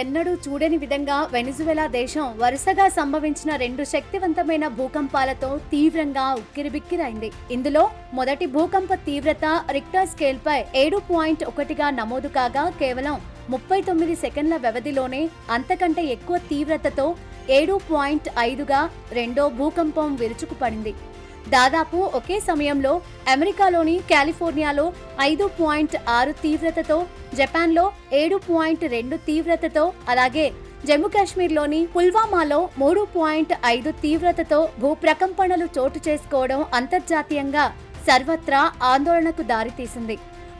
ఎన్నడూ చూడని విధంగా వెనిజువెలా దేశం వరుసగా సంభవించిన 2 శక్తివంతమైన భూకంపాలతో తీవ్రంగా ఉక్కిరిబిక్కిరైంది. ఇందులో మొదటి భూకంప తీవ్రత రిక్టర్ స్కేల్పై 7.1గా నమోదు కాగా కేవలం 39 సెకండ్ల వ్యవధిలోనే అంతకంటే ఎక్కువ తీవ్రతతో 7.5గా రెండో భూకంపం విరుచుకుపడింది. దాదాపు ఒకే సమయంలో అమెరికాలోని కాలిఫోర్నియాలో 5.6 తీవ్రతతో, జపాన్లో 7.2 తీవ్రతతో, అలాగే జమ్మూ కాశ్మీర్లోని పుల్వామాలో 3.5 తీవ్రతతో భూప్రకంపనలు చోటు చేసుకోవడం అంతర్జాతీయంగా సర్వత్రా ఆందోళనకు దారితీసింది.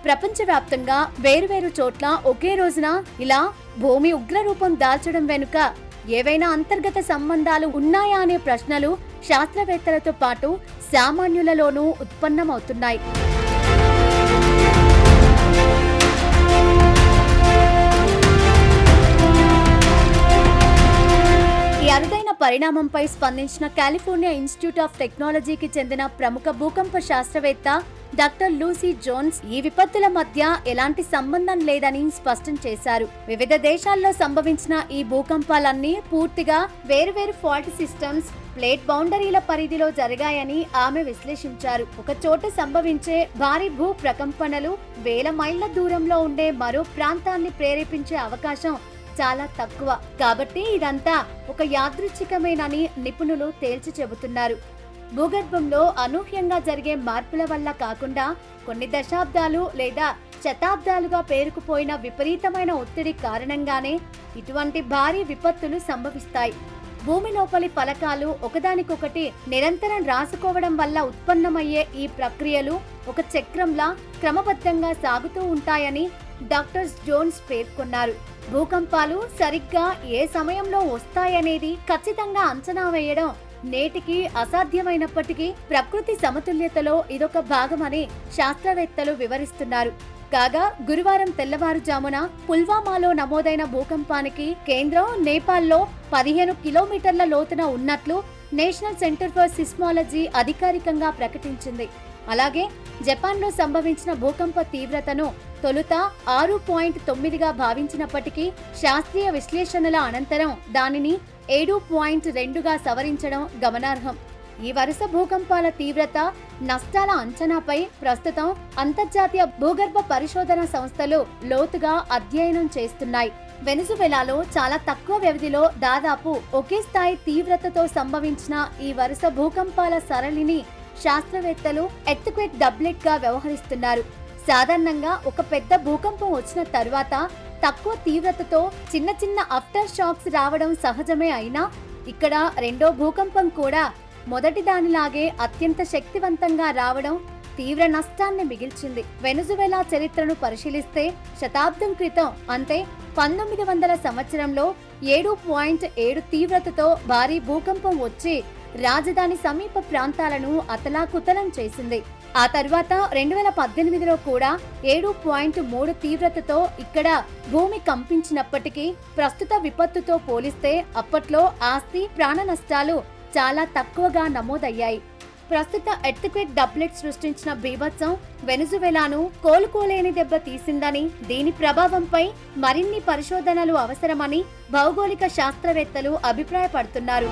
ప్రపంచవ్యాప్తంగా వేరువేరు చోట్ల ఒకే రోజున ఇలా భూమి ఉగ్రరూపం దాల్చడం వెనుక ఏవైనా అంతర్గత సంబంధాలు ఉన్నాయా అనే ప్రశ్నలు శాస్త్రవేత్తలతో పాటు సామాన్యులలోనూ ఉత్పన్నమవుతున్నాయి. ఈ అరుదైన పరిణామంపై స్పందించిన కాలిఫోర్నియా ఇన్స్టిట్యూట్ ఆఫ్ టెక్నాలజీకి చెందిన ప్రముఖ భూకంప శాస్త్రవేత్త డాక్టర్ లూసీ జోన్స్ ఈ విపత్తుల మధ్య ఎలాంటి సంబంధం లేదని స్పష్టం చేశారు. వివిధ దేశాల్లో సంభవించిన ఈ భూకంపాలన్నీ పూర్తిగా వేరువేరు ఫాల్ట్ సిస్టమ్స్, ప్లేట్ బౌండరీల పరిధిలో జరిగాయని ఆమె విశ్లేషించారు. ఒక చోట సంభవించే భారీ భూ ప్రకంపనలు వేల మైళ్ల దూరంలో ఉండే మరో ప్రాంతాన్ని ప్రేరేపించే అవకాశం చాలా తక్కువ. కాబట్టి ఇదంతా ఒక యాదృచ్ఛికమేనని నిపుణులు తేల్చి చెబుతున్నారు. భూగర్భంలో అనూహ్యంగా జరిగే మార్పుల వల్ల కాకుండా కొన్ని దశాబ్దాలు లేదా శతాబ్దాలుగా పేరుకుపోయిన విపరీతమైన ఒత్తిడి కారణంగానే ఇటువంటి భారీ విపత్తులు సంభవిస్తాయి. భూమి లోపలి ఫలకాలు ఒకదానికొకటి నిరంతరం రాసుకోవడం వల్ల ఉత్పన్నమయ్యే ఈ ప్రక్రియలు ఒక చక్రంలా క్రమబద్ధంగా సాగుతూ ఉంటాయని డాక్టర్ జోన్స్ పేర్కొన్నారు. భూకంపాలు సరిగ్గా ఏ సమయంలో వస్తాయనేది ఖచ్చితంగా అంచనా వేయడం నేటికి అసాధ్యమైనప్పటికీ ప్రకృతి సమతుల్యతలో ఇదొక భాగమని శాస్త్రవేత్తలు వివరిస్తున్నారు. కాగా గురువారం తెల్లవారుజామున పుల్వామాలో నమోదైన భూకంపానికి కేంద్రం నేపాల్లో 15 కిలోమీటర్ల లోతున ఉన్నట్లు నేషనల్ సెంటర్ ఫర్ సిస్మాలజీ అధికారికంగా ప్రకటించింది. అలాగే జపాన్లో సంభవించిన భూకంప తీవ్రతను తొలుత 6.9గా భావించినప్పటికీ శాస్త్రీయ విశ్లేషణల అనంతరం దానిని 7.2గా సవరించడం గమనార్హం. ఈ వరుస భూకంపాల తీవ్రత, నష్టాల అంచనాపై ప్రస్తుతం అంతర్జాతీయ భూగర్భ పరిశోధన సంస్థలు లోతుగా అధ్యయనం చేస్తున్నాయి. వెనిజువెలాలో చాలా తక్కువ వ్యవధిలో దాదాపు ఒకే స్థాయి తీవ్రతతో సంభవించిన ఈ వరుస భూకంపాల సరళిని శాస్త్రవేత్తలు ఎర్త్క్వేక్ డబ్లెట్ గా వ్యవహరిస్తున్నారు. సాధారణంగా ఒక పెద్ద భూకంపం వచ్చిన తర్వాత తక్కువ తీవ్రతతో చిన్న చిన్న ఆఫ్టర్ షాక్స్ రావడం సహజమే. అయినా ఇక్కడ రెండో భూకంపం కూడా మొదటి దానిలాగే అత్యంత శక్తివంతంగా రావడం తీవ్ర నష్టాన్ని మిగిల్చింది. వెనిజువెలా చరిత్రను పరిశీలిస్తే శతాబ్దం క్రితం అంటే 1900 సంవత్సరంలో 7.7 తీవ్రతతో భారీ భూకంపం వచ్చి రాజధాని సమీప ప్రాంతాలను అతలాకుతలం చేసింది. ఆ తర్వాత 2018లో కూడా 7.3 తీవ్రతతో ఇక్కడ భూమి కంపించినప్పటికీ ప్రస్తుత విపత్తుతో పోలిస్తే అప్పట్లో ఆస్తి, ప్రాణ నష్టాలు చాలా తక్కువగా నమోదయ్యాయి. ప్రస్తుత ఎర్త్క్వేక్ డబ్లెట్ సృష్టించిన బీభత్సం వెనిజువెలాను కోలుకోలేని దెబ్బ తీసిందని, దీని ప్రభావంపై మరిన్ని పరిశోధనలు అవసరమని భౌగోళిక శాస్త్రవేత్తలు అభిప్రాయపడుతున్నారు.